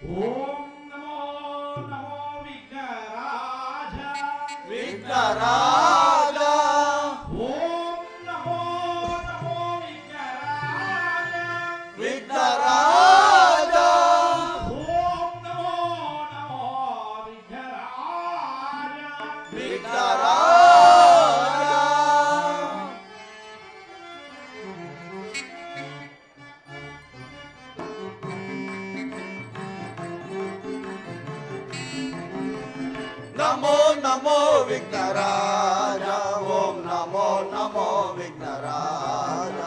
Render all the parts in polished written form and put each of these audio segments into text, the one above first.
ಓಂ ನಮೋ ನಮೋ ವಿಘ್ನರಾಜ ವಿಘ್ನರಾಜ ಓಂ ನಮೋ ನಮೋ ವಿಘ್ನರಾಜ ವಿಘ್ನರಾಜ ಓಂ ನಮೋ ನಮೋ ವಿಘ್ನರಾಜ ವಿಘ್ನರಾಜ ನಮೋ ನಮೋ ವಿಘ್ನರಾಜ ಓಂ ನಮೋ ನಮೋ ವಿಘ್ನರಾಜ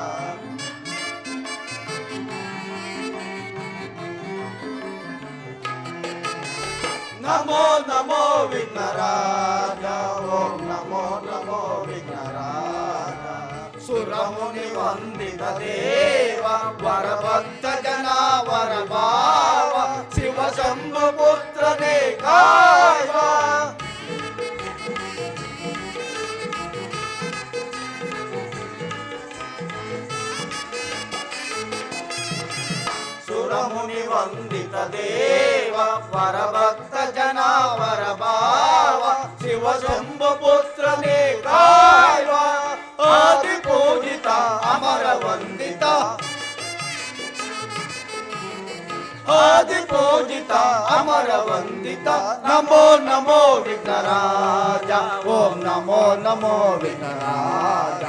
ನಮೋ ನಮೋ ವಿಘ್ನರಾಜ ಓಂ ನಮೋ ನಮೋ ವಿಘ್ನರಾಜ ಸುರಮುನಿ ವಂದಿತ ದೇವ ವರಭಕ್ತ ಜನ ವರ ಭಾವ ಶಿವ ಶಂಭು ಪುತ್ರನೇ ಕಾಯ್ವ ಸುರಮುನಿ ವಂದಿತ ದೇವ ವರಭಕ್ತ ಜನ ವರ ಭಾವ ಶಿವ ಶಂಭು ಪುತ್ರನೇ ಕಾಯ್ವ ಆದಿ ಪೂಜಿತ ಅಮರ ವಂದಿತ ಆದಿ ಪೂಜಿತ ಅಮರ ವಂದಿತ ನಮೋ ನಮೋ ವಿಘ್ನರಾಜ ಓಂ ನಮೋ ನಮೋ ವಿಘ್ನರಾಜ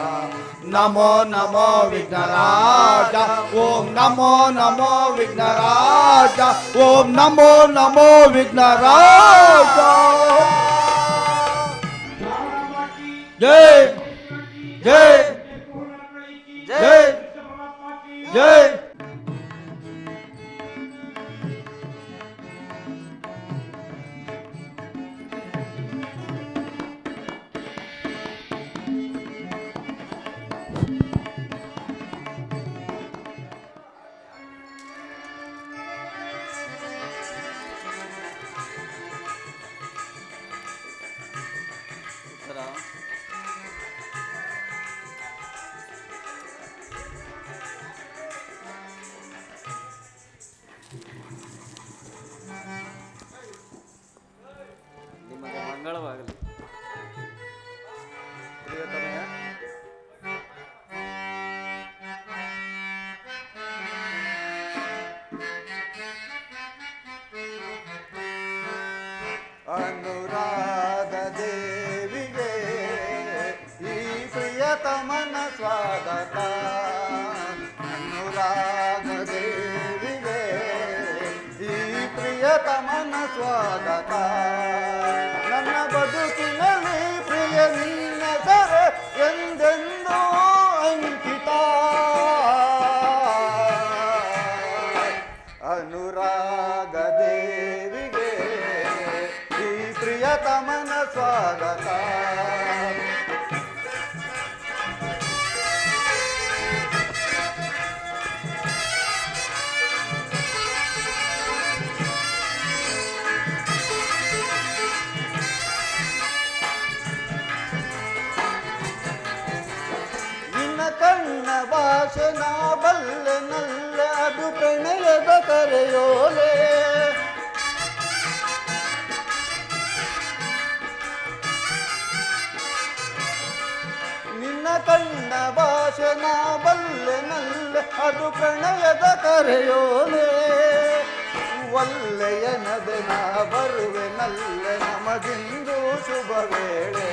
ನಮೋ ನಮೋ ವಿಘ್ನರಾಜ ಓಂ ನಮೋ ನಮೋ ವಿಘ್ನರಾಜ ಓಂ ನಮೋ ನಮೋ ವಿಘ್ನರಾಜ ಜೈ ಜೈ ಜೈ ಜೈ ನಿಮಗೆ ಮಂಗಳವಾಗಲಿ. ಪ್ರಿಯತಮೆಯ ಅನುರಾಧ ದೇವಿಗೆ ಈ ಪ್ರಿಯತಮನ ಸ್ವಾಗತ ಅನುರಾಧ ದೇವಿಗೆ ಈ ಪ್ರಿಯತಮನ ಸ್ವಾಗತ ನನ್ನ ಬದುಕಿನಲ್ಲಿ ಪ್ರಿಯ ನಿನ್ನ ಸರೆ ಎಂದೆಂದೂ ಅಂಕಿತ ಅನುರಾಗ ದೇವಿಗೆ ಈ ಪ್ರಿಯತಮನ ಸ್ವಾಗತ ನಿನ್ನ ಕಣ್ಣ ಭಾಷೆ ನಾ ಬಲ್ಲೆ ನಲ್ಲೆ ಅದು ಪ್ರಣಯದ ಕರೆಯೋಲೆ ನಿನ್ನ ಕಣ್ಣ ಭಾಷೆ ನಾ ಬಲ್ಲೆ ನಲ್ಲೆ ಅದು ಪ್ರಣಯದ ಕರೆಯೋಲೆ ಒಲ್ಲೆಯನದೆ ನಾ ಬರುವೆ ನಲ್ಲೆ ನಮಗಿಂದು ಶುಭ ವೇಳೆ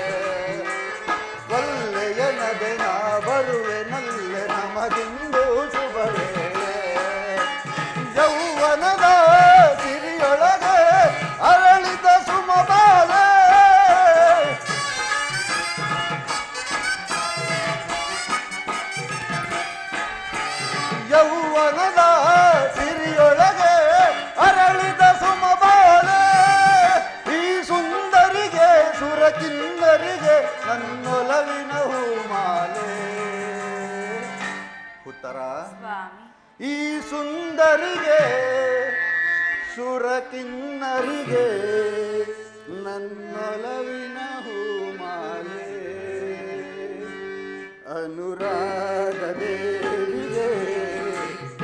ಒಲ್ಲೆಯನದೆ ನಾ ಬರುವೆ ನಲ್ಲೆ ನಮಗಿಂದು ಶುಭ ವೇಳೆ ಯೌವನದ ಸಿರಿಯೊಳಗೆ ಅರಳಿದ ಸುಮಬಾಲೆ ಯೌವನದ ಸಿರಿಯೊಳಗೆ ಅರಳಿದ ಸುಮಬಾಲೆ ಈ ಸುಂದರಿಗೆ ಸುರಕಿನ್ನರಿಗೆ ನನ್ನೊಲವಿನ ಹೂಮಾಲೆ ಉತ್ತರ ಈ ಸುಂದರಿಗೆ ಸುರಕಿನ್ನರಿಗೆ ನನ್ನೊಲವಿನ ಹೂಮಾಲೆ ಅನುರಾಗ ದೇವಿಗೆ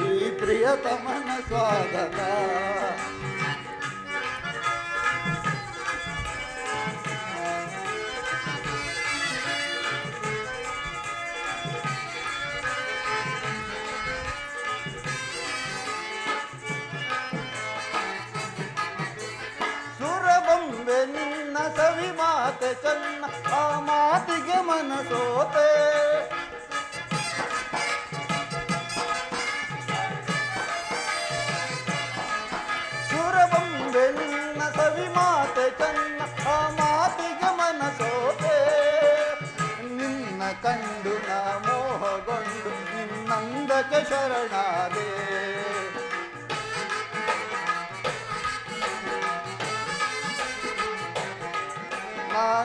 ಈ ಪ್ರಿಯತಮನ ಸ್ವಾಗತ ಸೋತೆ ಸುರಬೊಂಬೆ ನಿನ್ನ ಸವಿ ಮಾತೆ ಚೆನ್ನ ಆ ಮಾತಿಗೆ ಮನಸೋತೆ ನಿನ್ನ ಕಂಡು ನಾ ಮೋಹಗೊಂಡು ನಿನ್ನಂದಕ್ಕೆ ಶರಣಾದೆ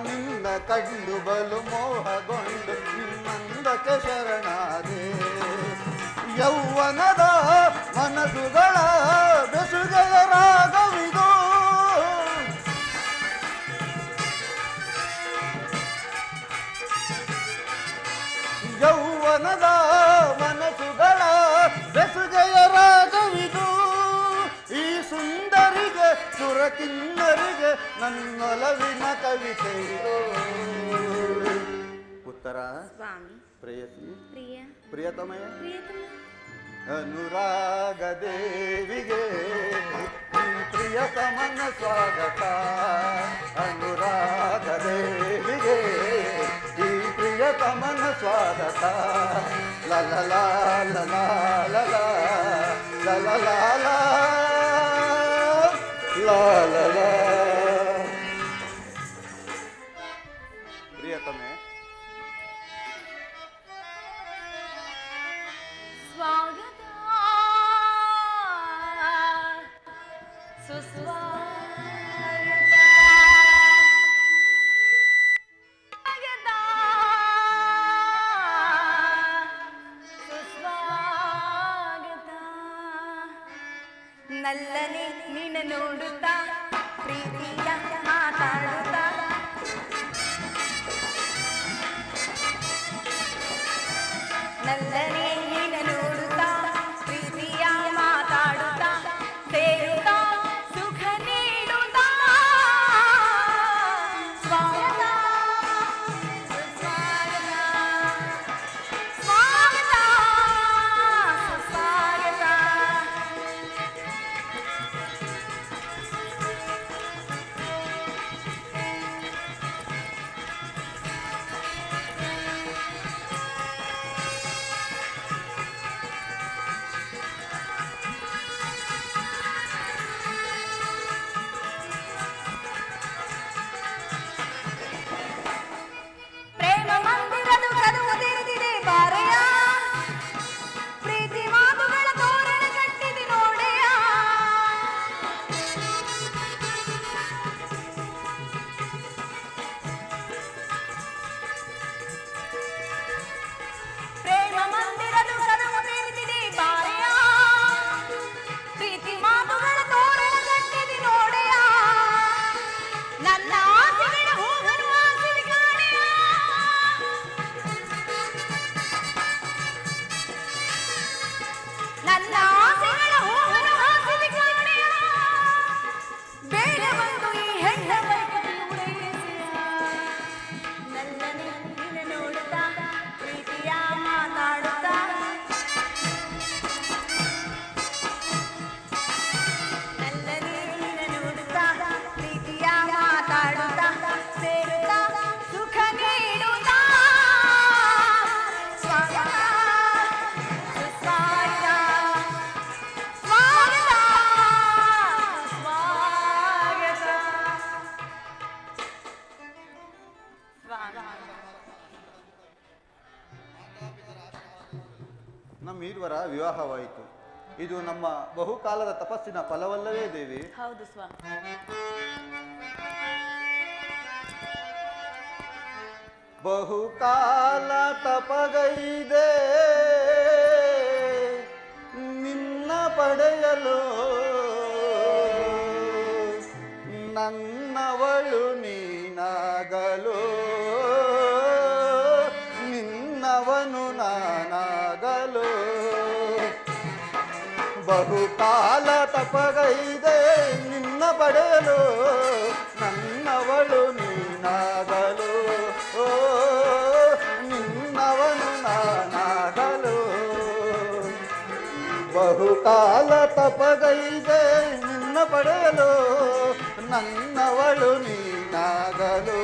ನಿನ್ನ ಕಂಡು ಬಲು ಮೋಹಗೊಂಡು ನಿನ್ನಂದಕ್ಕೆ ಶರಣಾದೆ ಯೌವನದ ಮನಸ್ಸುಗಳ ಬೆಸುಗೆಯ ರಾಗವಿದು ಯೌವನದ ಮನಸ್ಸುಗಳ ಬೆಸುಗೆಯ ರಾಗವಿದು ಈ ಸುಂದರಿಗೆ ಸುರಕಿನ್ನರಿಗೆ ನನ್ನೊಲವಿನ ಕವಿತೆ ಉತ್ತರ ಸ್ವಾಮಿ ಪ್ರೇಯಸಿ ಪ್ರಿಯ ಪ್ರಿಯತಮಯ ಪ್ರಿಯತಮ ಅನುರಾಗ ದೇವಿಗೆ ಪ್ರಿಯತಮನ ಸ್ವಾಗತ ಅನುರಾಗ ದೇವಿಗೆ ಈ ಪ್ರಿಯತಮನ ಸ್ವಾಗತ ಲಲ ಪ್ರಿಯತಮೆ ಸ್ವಾಗತ ಸುಸ್ವಾಗತ ಸ್ವಾಗತ ಸುಸ್ವಾಗತ ನಲ್ಲನೆ ನಿನ್ನ ನೋಡುತ್ತಾ ಪ್ರೀತಿಯ ಮಾತಾಡುತ್ತಾ ನಲ್ಲನೆ ನಿನ್ನ ನೋಡುತ್ತಾ ಪ್ರೀತಿಯ ಮಾತಾಡುತ್ತಾ ಸೇರುತ್ತಾ ಸುಖ ನೀಡುತ್ತಾ ಸ್ವಾಗತ ಸುಸ್ವಾಗತ ಸ್ವಾಗತ ಸುಸ್ವಾಗತ ಪ್ರೇಮ ಮಂದಿರದ ಕದವು ತೆರೆದಿದೆ ಬಾರೆಯ ಪ್ರೀತಿ ಮಾತುಗಳ ತೋರಣ ಕಟ್ಟಿದೆ ನೋಡೆಯ ಪ್ರೇಮ ಮಂದಿರದ ಕದವು ತೆರೆದಿದೆ ಬಾರೆಯ ಪ್ರೀತಿ ಮಾತುಗಳ ತೋರಣ ಕಟ್ಟಿದೆ ನೋಡೆಯ ನನ್ನ ಆಸೆಗಳ ಹೂವನ್ನು ಆಸೆಗೆ ಕಾಣೆಯ ನನ್ನ ಆಸೆಗಳ ಹೂವನ್ನು ಆಸೆಗೆ ಕಾಣೆಯ ಬೇಗ ಬಂದು ಈ ಹೆಣ್ಣ ನನ್ನನೆ ನಿನ್ನ ನೋಡುತ್ತಾ ಪ್ರೀತಿಯ ಮಾತಾಡುತ್ತಾ ನಲ್ಲನೆ ನಿನ್ನ ನೋಡುತ್ತಾ ಪ್ರೀತಿಯ ಮಾತಾಡುತ್ತಾ ಸೇರುತ್ತಾ ಸುಖ ನೀಡುತ್ತಾ ಸ್ವಾಗತ ಸುಸ್ವಾಗತ ಸ್ವಾಗತ ಸ್ವಾಗತ ನಮ್ಮೀರ್ವರ ವಿವಾಹವಾಯಿತು ಇದು ನಮ್ಮ ಬಹುಕಾಲದ ತಪಸ್ಸಿನ ಫಲವಲ್ಲವೇ ದೇವಿ ಹೌದು ಸ್ವಾಮಿ ಬಹುಕಾಲ ತಪಗೈದೆ ನಿನ್ನ ಪಡೆಯಲು ನನ್ನವಳು ನೀನಾಗಲು ನಿನ್ನವನು ನಾನಾಗಲು ಬಹುಕಾಲ ತಪಗೈದೆ ನಿನ್ನ ಪಡೆಯಲು ನನ್ನವಳು ನೀನಾಗಲು ನಿನ್ನವನು ನಾನಾಗಲು ಬಹುಕಾಲ ತಪಗೈದೆ ನಿನ್ನ ಪಡೆಯಲು ನನ್ನವಳು ನೀನಾಗಲು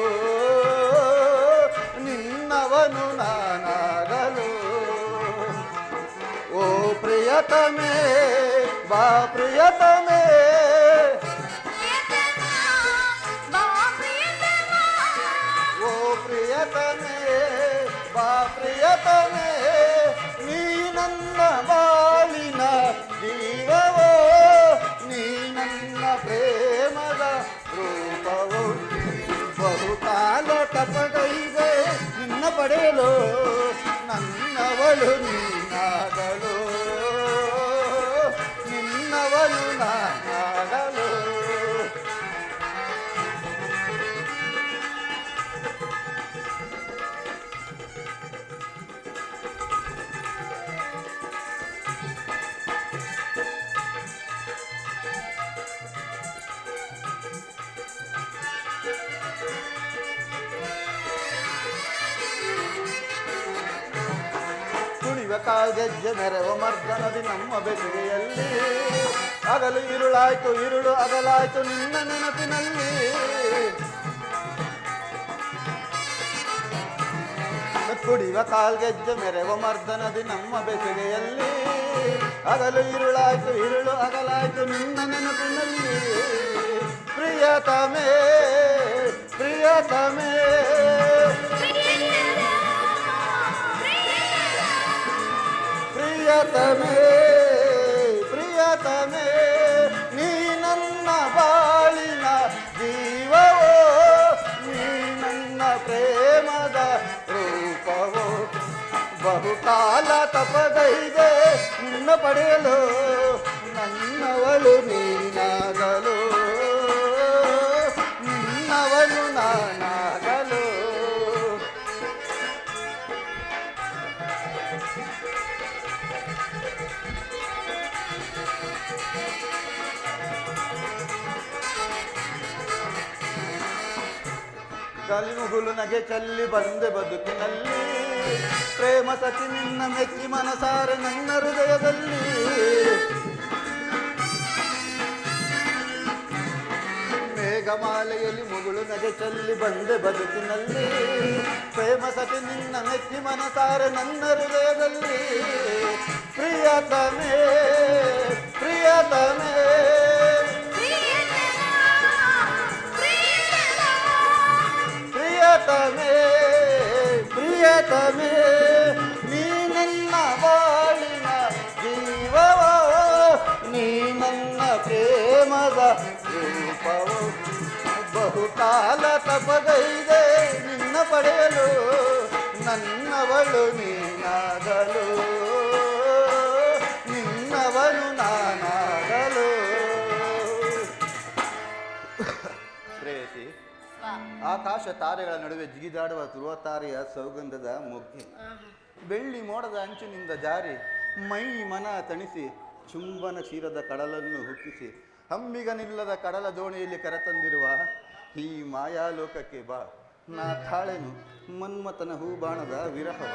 ನಿನ್ನವ ನಿನ್ನವನು ನಾನಾಗಲು. ಓ ಪ್ರಿಯತಮೇ ಬಾ ಪ್ರಿಯತಮೇ, ಓ ಪ್ರಿಯತಮೇ ಬಾ ಪ್ರಿಯತಮೇ, ನೀ ನನ್ನ ಬಾಳಿನ ಜೀವವೋ, ನೀ ನನ್ನ ಪ್ರೇಮದ ರೂಪವೋ. ಬಹುಕಾಲ ತಪಗೈದೆ ನಿನ್ನ ಪಡೆಯಲು, ನನ್ನವಳು ನೀನಾಗಲು, ನಿನ್ನವಳು ನಾನಾಗಲು. ಕುಣಿವ ಕಾಲ್ಗೆಜ್ಜೆ ಮೆರವ ಮರ್ದನದಿ ನಮ್ಮ ಬೆಸುಗೆಯಲ್ಲಿ, ಹಗಲು ഇരുಳಾಯ್ತು ഇരുಳು ಅಗಲಾಯ್ತು ನಿನ್ನ ನೆನಪಿನಲ್ಲಿ. ಕುಡಿವ ಕಾಲ್ಗೆಜ್ಜೆ ಮೆರವ ಮರ್ದನದಿ ನಮ್ಮ ಬೆಸುಗೆಯಲ್ಲಿ, ಹಗಲು ഇരുಳಾಯ್ತು ഇരുಳು ಅಗಲಾಯ್ತು ನಿನ್ನ ನೆನಪಿನಲ್ಲಿ. ಪ್ರಿಯತಮೇ ಪ್ರಿಯತಮೇ, ಪ್ರಿಯತಮೇ ಪ್ರಿಯತಮೇ, ನೀ ನನ್ನ ಬಾಳಿನ ಜೀವವೋ, ನೀ ನನ್ನ ಪ್ರೇಮದ ರೂಪವೋ. ಬಹುಕಾಲ ತಪಗೈದೆ ನಿನ್ನ ಪಡೆಯಲು, ನನ್ನವಳು ನೀನಾಗಲು, ನಿನ್ನವನು ನಾನಾಗಲು. ಗಲಿಮುಗುಲು ನಗೆ ಚಲ್ಲಿ ಬಂದೆ ಬದುಕಿನಲ್ಲಿ, ಪ್ರೇಮ ಸತಿ ನಿನ್ನ ಮೆಚ್ಚಿ ಮನಸಾರೆ ನನ್ನ ಹೃದಯದಲ್ಲಿ. ಮೇಘಮಾಲೆಯಲ್ಲಿ ಮುಗುಳು ನಗೆ ಚಲ್ಲಿ ಬಂದೆ ಬದುಕಿನಲ್ಲಿ, ಪ್ರೇಮ ಸತಿ ನಿನ್ನ ಮೆಚ್ಚಿ ಮನಸಾರೆ ನನ್ನ ಹೃದಯದಲ್ಲಿ. ಪ್ರಿಯತಮೇ ಪ್ರಿಯತಮೇ, ಪ್ರಿಯತಮೇ ಪ್ರಿಯತಮೇ, ನೀ ನನ್ನ ಬಾಳಿನ ಜೀವವೋ, ನೀ ನನ್ನ ಪ್ರೇಮದ ರೂಪವೋ. ಬಹುಕಾಲ ತಪಗೈದೆ ನಿನ್ನ ಪಡೆಯಲು, ನನ್ನವಳು ನೀನಾಗಲು, ನಿನ್ನವನು ನಾನಾಗಲು. ಪ್ರೇಯಸಿ, ಆಕಾಶ ತಾರೆಗಳ ನಡುವೆ ಜಿಗಿದಾಡುವ ಧ್ರುವತಾರೆಯ ಸೌಗಂಧದ ಮೊಗ್ಗೆ, ಬೆಳ್ಳಿ ಮೋಡದ ಅಂಚಿನಿಂದ ಜಾರಿ ಮೈ ಮನ ತಣಿಸಿ, ಚುಂಬನ ಕ್ಷೀರದ ಕಡಲನ್ನು ಹುಟ್ಟಿಸಿ, ಹಮ್ಮಿಗನಿಲ್ಲದ ಕಡಲ ದೋಣಿಯಲ್ಲಿ ಕರೆತಂದಿರುವ ಈ ಮಾಯಾಲೋಕಕ್ಕೆ ಬಾ. ನಾ ತಾಳೆನು ಮನ್ಮಥನ ಹೂಬಾಣದ ವಿರಹವ.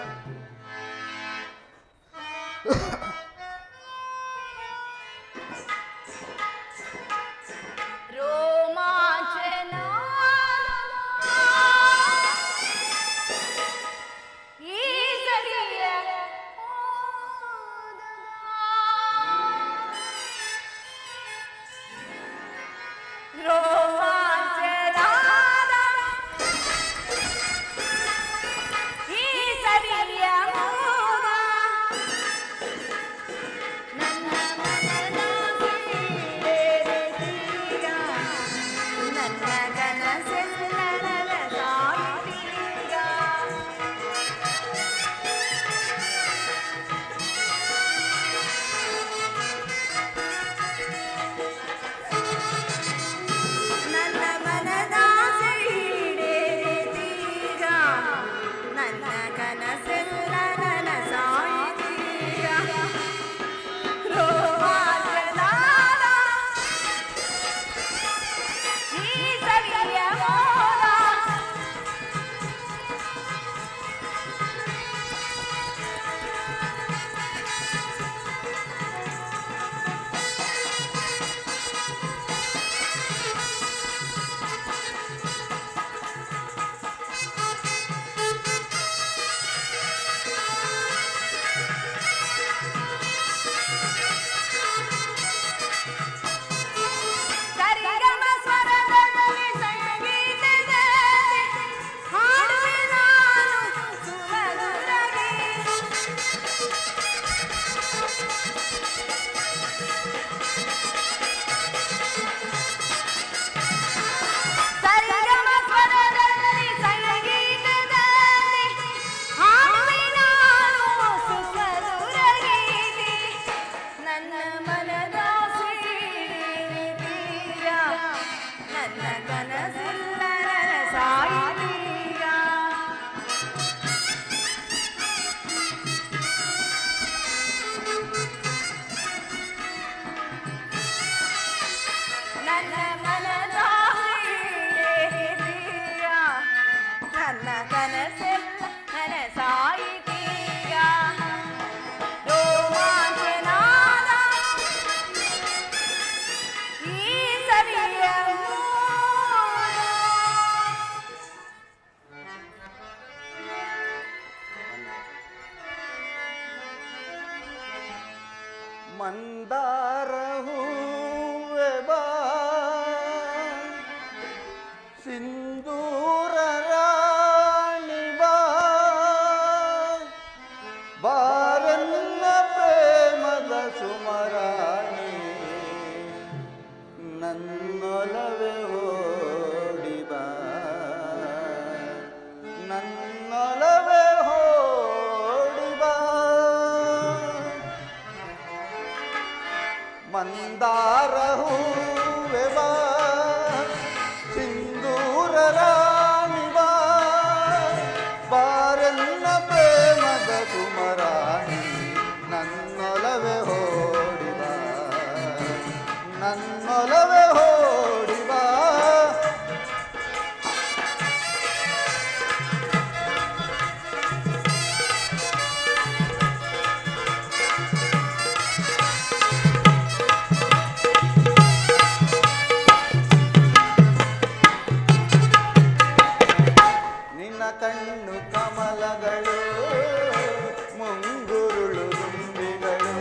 ಮಂದಾರ ಹೂವೆ ಬಾ ಸಿಂಧೂರ ರಾಣಿ ಬಾ ಬಾರನ್ನ ಪ್ರೇಮದ ಸುಮರಾಣಿ ನನ್ನೊಲವೇ ಓಡಿ ಬಾ ನನ್ನೊಲವೇ ಓಡಿ ಬಾ ಮಂದಾರ ಹೂವೆ ಬಾ ಸಿಂಧೂರ ರಾಣಿ ಬಾ ಬಾರನ್ನ ಪ್ರೇಮದ ಕುಮರಾಣಿ ನನ್ನೊಲವೇ ಓಡಿ ಬಾ ನನ್ನೊಲವೇ ಓಡಿ ಬಾ ನಿನ್ನ ಕಣ್ಣು ಕಮಲಗಳು ಮುಂಗುರುಳು ದುಂಬಿಗಳು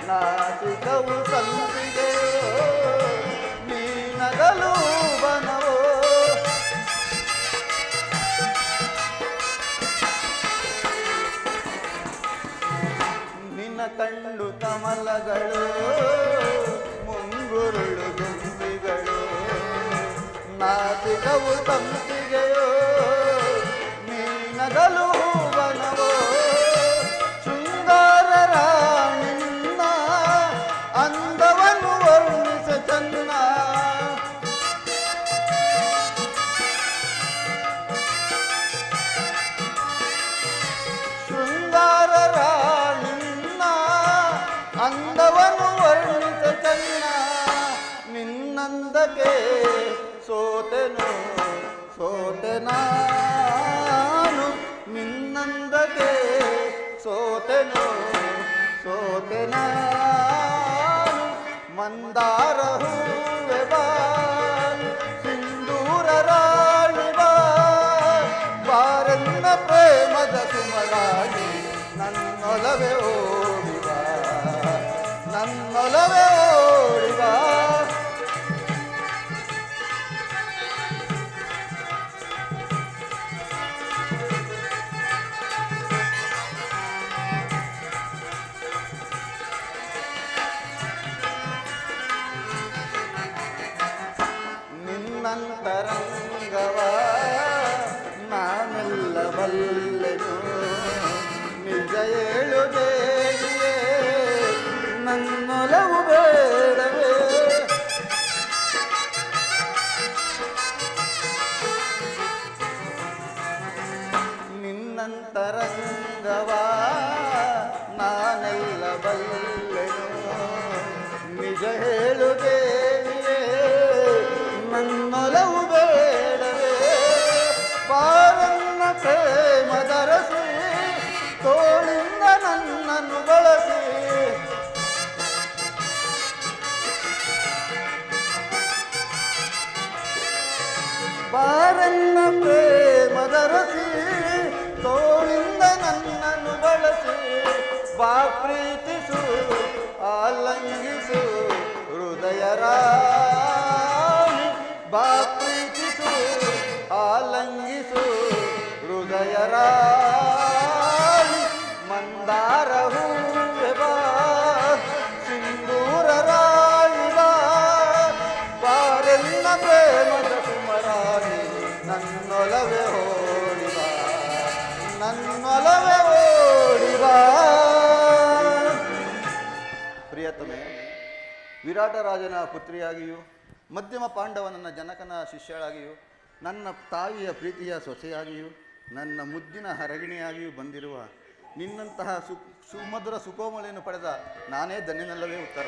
ನಾಸಿಕವು ಸಂಪಿಗೆಯೋ ನೀನಗಲು ಬನವೋ ನಿನ್ನ ಕಣ್ಣು ಕಮಲಗಳು ಮುಂಗುರುಳು ದುಂಬಿಗಳು ನಾಸಿಕವು ಸಂಪಿಗೆಯೋ ನೀನಗಲು ಬನವೋ ಶೃಂಗಾರ ರಾಣಿನ್ನ ಅಂದವನ್ನು ವರ್ಣಿಸ ಚನ್ನ ಶೃಂಗಾರ ರಾಣಿನ್ನ ಅಂದವನ್ನು ವರ್ಣಿಸ ಚನ್ನ ನಿನ್ನಂದಕ್ಕೆ ಸೋತೆನು ಸೋತೆನಾನು ನಿನ್ನಂದಕ್ಕೆ ಸೋತೆನು ಸೋತೆನಾನು ಮಂದಾರ ಹೂವೆ ಬಾ ಸಿಂಧೂರ ರಾಣಿ ಬಾ ಬಾರನ್ನ ಪ್ರೇಮದ ಸುಮರಾಣಿ ನನ್ನೊಲವೇ ಓಡಿ ಬಾ ನನ್ನೊಲವೇ ಓಡಿ ಬಾ ನಿನ್ನಂತರಂಗವ ನಾನೆಲ್ಲ ಬಲ್ಲೆನು ನಿಜ ಹೇಳು ದೇವಿಯೇ ನನ್ನೊಲವು ಬೇಡವೇ ನಿನ್ನಂತರಂಗವ ನಾನೆಲ್ಲ ಬಲ್ಲೆನು ನಿಜ ಹೇಳು ದೇವಿಯೇ ನನ್ನೊಲವು ಬೇಡವೇ ಬಾರನ್ನ ಪ್ರೇಮದರಸಿ ತೋಳಿಂದ ನನ್ನನ್ನು ಬಳಸಿ ಬಾರನ್ನ ಪ್ರೇಮದರಸಿ ತೋಳಿಂದ ನನ್ನನ್ನು ಬಳಸಿ ಬಾ ಪ್ರೀತಿಸು ಆಲಂಗಿಸು ಹೃದಯ ರಾಣಿ ಬಾ ಪ್ರೀತಿಸು ಆಲಂಗಿಸು ಹೃದಯ ರಾಣಿ ಮಂದಾರ ಹೂವೆ ಬಾ ಸಿಂಧೂರ ರಾಣಿ ಬಾ ಬಾರೆನ್ನ ಪ್ರೇಮದ ಕುಮರಾಣಿ ನನ್ನೊಲವೇ ಓಡಿ ಬಾ ನನ್ನೊಲವೇ ಓಡಿ ಬಾ ಪ್ರಿಯತಮೆ ವಿರಾಟ ರಾಜನ ಪುತ್ರಿಯಾಗಿಯೂ ಮಧ್ಯಮ ಪಾಂಡವನನ್ನ ಜನಕನ ಶಿಷ್ಯಳಾಗಿಯೂ ನನ್ನ ತಾಯಿಯ ಪ್ರೀತಿಯ ಸೊಸೆಯಾಗಿಯೂ ನನ್ನ ಮುದ್ದಿನ ಹರಗಿಣಿಯಾಗಿಯೂ ಬಂದಿರುವ ನಿನ್ನಂತಹ ಸುಮಧುರ ಸುಕೋಮಳೆಯನ್ನು ಪಡೆದ ನಾನೇ ಧನ್ಯನಲ್ಲವೇ ಉತ್ತರ.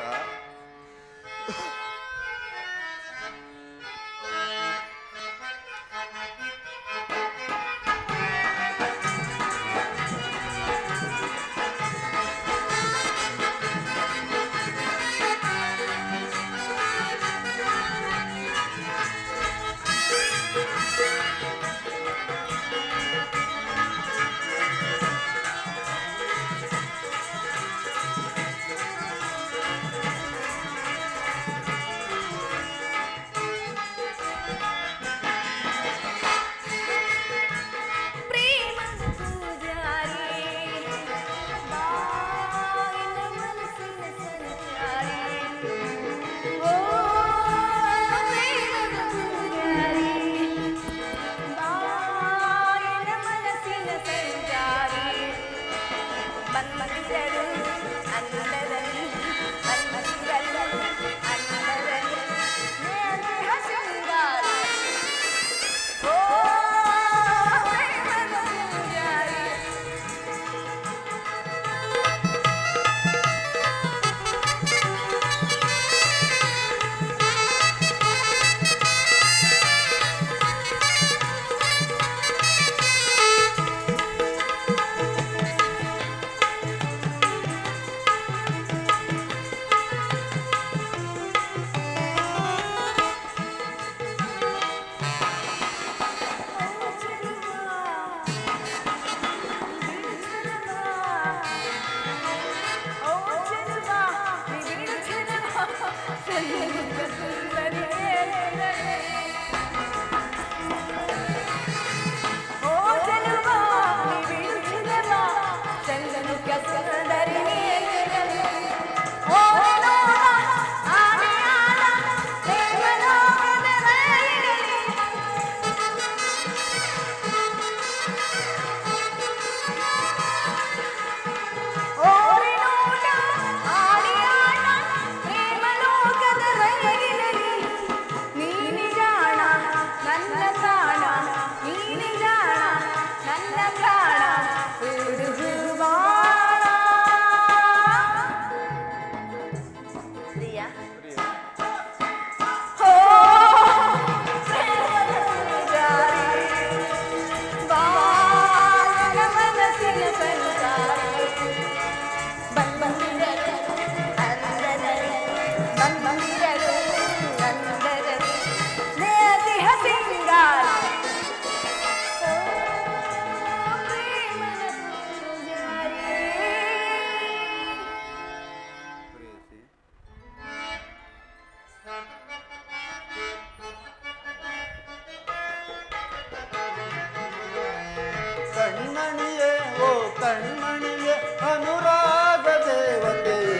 ಕಣ್ಮಣಿಯೇ ಓ ಕಣ್ಮಣಿಯೇ ಅನುರಾಗ ದೇವತೆಯೇ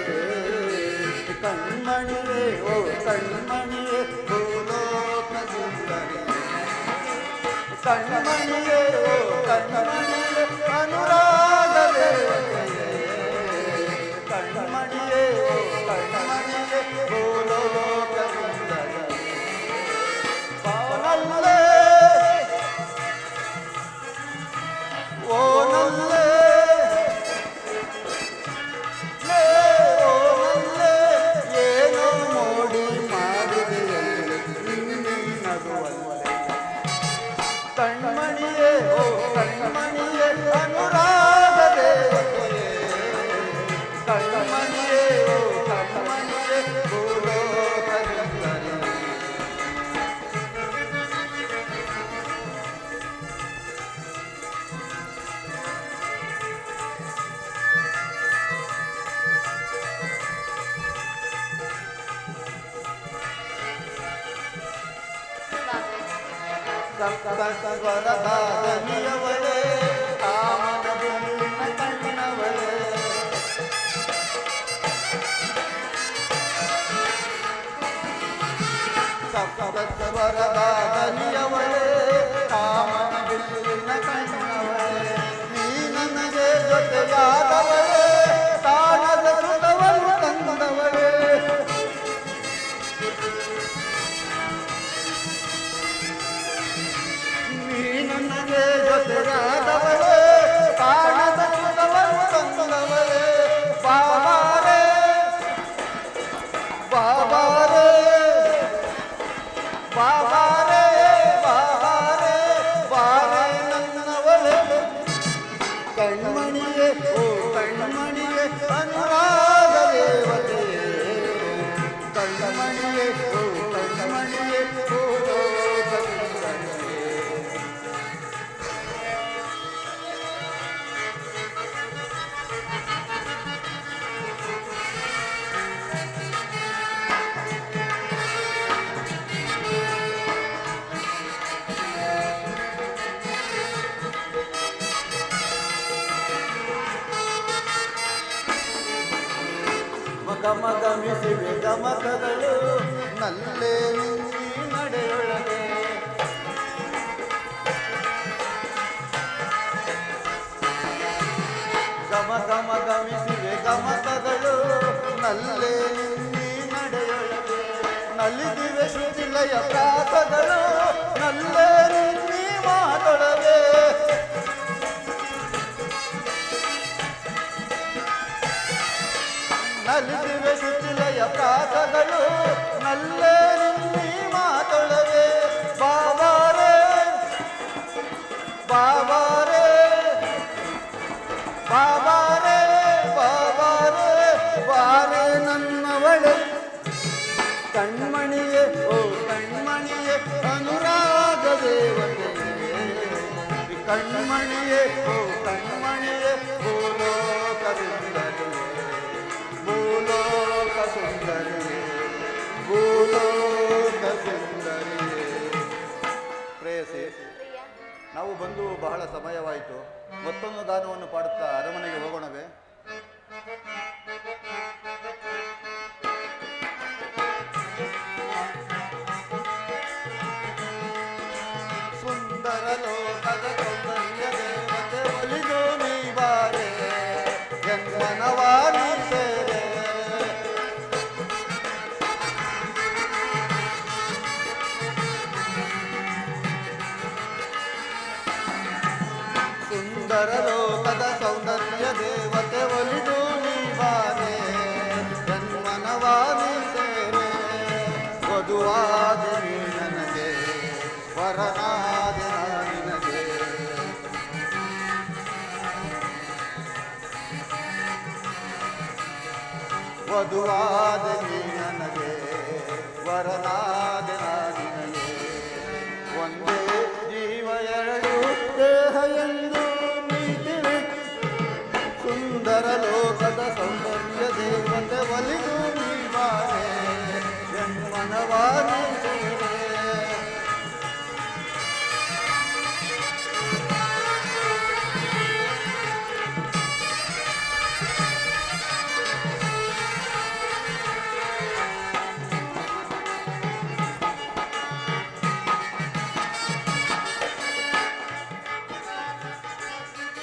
ಕಣ್ಮಣಿಯೇ ಓ ಕಣ್ಮಣಿಯೇ ಭೂಲೋಕ ಸುಂದರಿಯೇ ಕಣ್ಮಣಿಯೇ ಓ ಕಣ್ಮಣಿಯೇ ಅನುರಾಗ ದೇವತೆಯೇ ಕಣ್ಮಣಿಯೇ ಓ ಕಣ್ಮಣಿಯೇ ಭೂಲೋಕ ಸುಂದರಿಯೇ ಬಾನಲ್ಲೇ ಓ ನಲ್ಲೇ ಲೇ ಓ ನಲ್ಲೇ ಏನೋ ಮೋಡಿ ಮಾಡಿದೆಯೇ ನಗುವಲ್ಲೇ ಕಣ್ಮಣಿಯೇ ಓ ಕಣ್ಮಣಿಯೇ ಅನುರಾಗ ದೇವತೆಯೇ ಕಣ್ಮಣಿಯೇ ಓ ಕಣ್ಮಣಿಯೇ ಭೂಲೋಕ ಸುಂದರಿಯೇ ಸ್ವರದಾದನಿಯವಳೇ ಕಾಮನ ಬೆನ್ನಿನ ಕಣ್ಣವಳೇ ಸ್ವರದಾದನಿಯವಳೇ ಕಾಮನ ಬೆನ್ನಿನ ಕಣ್ಣವಳೇ ನೀ ನನಗೆ ಜೊತೆಯಾದವಳೇ ತಾಣದ ಸುತವನ್ನು ತಂದವಳೇ ನನಗೆ ಜೊತೆಯಾದವಳೇ ಕಾಣದ ಸುತವನ್ನು ತಂದವಳೇ ಬಾಬಾರೇ ಬಾಬಾರೇ ಬಾಬಾರೇ ಬಾಬಾರೇ ಬಾರೇ ನನ್ನವಳೇ ಕಣ್ಮಣಿಯೇ ಓ ಕಣ್ಮಣಿಯೇ ಅನುರಾಗ ದೇವತೆಯೇ ಕಣ್ಮಣಿಯೇ ಓ ಕಣ್ಮಣಿಯೇ ಭೂಲೋಕ ಸುಂದರಿಯೇ ಗಮಗಮಿಸಿವೆ ಗಮಕಗಳು ನಲ್ಲೇ ನಿಂಗಿ ನಡೆಯೊಳಗೆ ಗಮಗಮಿಸಿವೆ ಗಮಕಗಳು ನಲ್ಲೇ ನಿಂಗಿ ನಡೆಯೊಳಗೆ ನಲಿದಿವೆ ಶುಚಿಲಯ ಪ್ರಾಸಗಳು ನಲ್ಲೇ ನಿಂಗಿ ಮಾತೊಳಗೆ ನಲಿದಿವೆ ಶುಚಿಲಯ ಪ್ರಾಸಗಳು ನಲ್ಲೇ ನಿನ್ನಿ ಮಾತೊಳಗೆ ಬಾಬಾರೇ ಬಾಬಾರೇ ಬಾಬಾರೇ ಬಾಬಾರೇ ಬಾರೇ ನನ್ನವಳೆ ಕಣ್ಮಣಿಯೇ ಓ ಕಣ್ಮಣಿಯೇ ಅನುರಾಗ ದೇವತೆಯೇ ಕಣ್ಮಣಿಯೇ ಓ ಕಣ್ಮಣಿಯೇ ಭೂಲೋಕ ಸುಂದರಿಯೇ ಭೂಲೋಕ ಸುಂದರಿಯೇ ಬಂದು ಬಹಳ ಸಮಯವಾಯಿತು. ಮತ್ತೊಂದು ಗಾನವನ್ನು ಪಾಡುತ್ತಾ ಅರಮನೆಗೆ ಹೋಗೋಣವೇ? ಸುಂದರ ಲೋಕದ ಸೌಂದರ್ಯ ದೇವತೆ ಒಲಿದು ನೀ ಬಾರೆ ಜನ್ಮನವಾನಿ ಸೇರೆ. ಸುಂದರ ಲೋಕದ ಸೌಂದರ್ಯ ದೇವತೆ ಒಲಿದು ನೀ ಬಾರೆ ಜನ್ಮನವಾನಿ ಸೇರೆ. ವಧುವಾದ ನೀ ನನಗೆ ವರನಾದ ನಿನಗೆ. ವಧುವಾದ ನೀ ನನಗೆ ವರನಾದ ನಿನಗೆ. ಒಂದೇ ಜೀವ ಎರಡು ದೇಹ ಎಂದು ನೀತಿವೆ. ಸುಂದರ ಲೋಕದ ಸೌಂದರ್ಯ ದೇವತೆ ಒಲಿದು ನೀ ಬಾರೆ ಜನ್ಮನವಾನಿ ಸೇರೆ.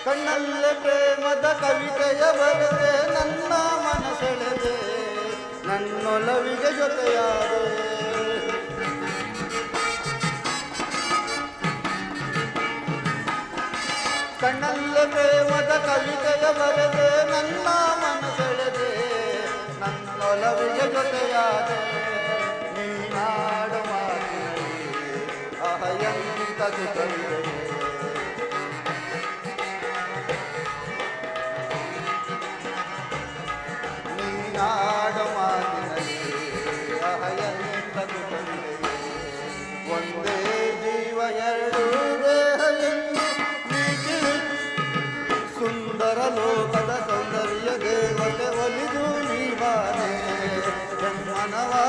ಕಣ್ಣಲ್ಲೇ ಪ್ರೇಮದ ಕವಿತೆಯ ಬರೆದೆ ನನ್ನ ಮನಸೆಳೆದೆ ನನ್ನೊಲವಿಗೆ ಜೊತೆಯಾದೆ. ಕಣ್ಣಲ್ಲೇ ಪ್ರೇಮದ ಕವಿತೆಯ ಬರೆದೆ ನನ್ನ ಮನಸೆಳೆದೆ ನನ್ನೊಲವಿಗೆ ಜೊತೆಯಾದೆ. ನೀನಾಡ ಮಾತಿನಲ್ಲಿ ಅಹಯಂತ ಸುಖವಿದೆ. ನಾಡ ಮಾತಿನಲ್ಲಿ ಅಹಯಂತ ಸುಖವಿದೆ. ಒಂದೇ ಜೀವ ಎರಡು ದೇಹ ಎಂದು ನೀತಿವೆ. ಸುಂದರ ಲೋಕದ ಸೌಂದರ್ಯ ದೇವತೆ ಒಲಿದು ನೀ ಬಾರೆ ಜನ್ಮನವಾ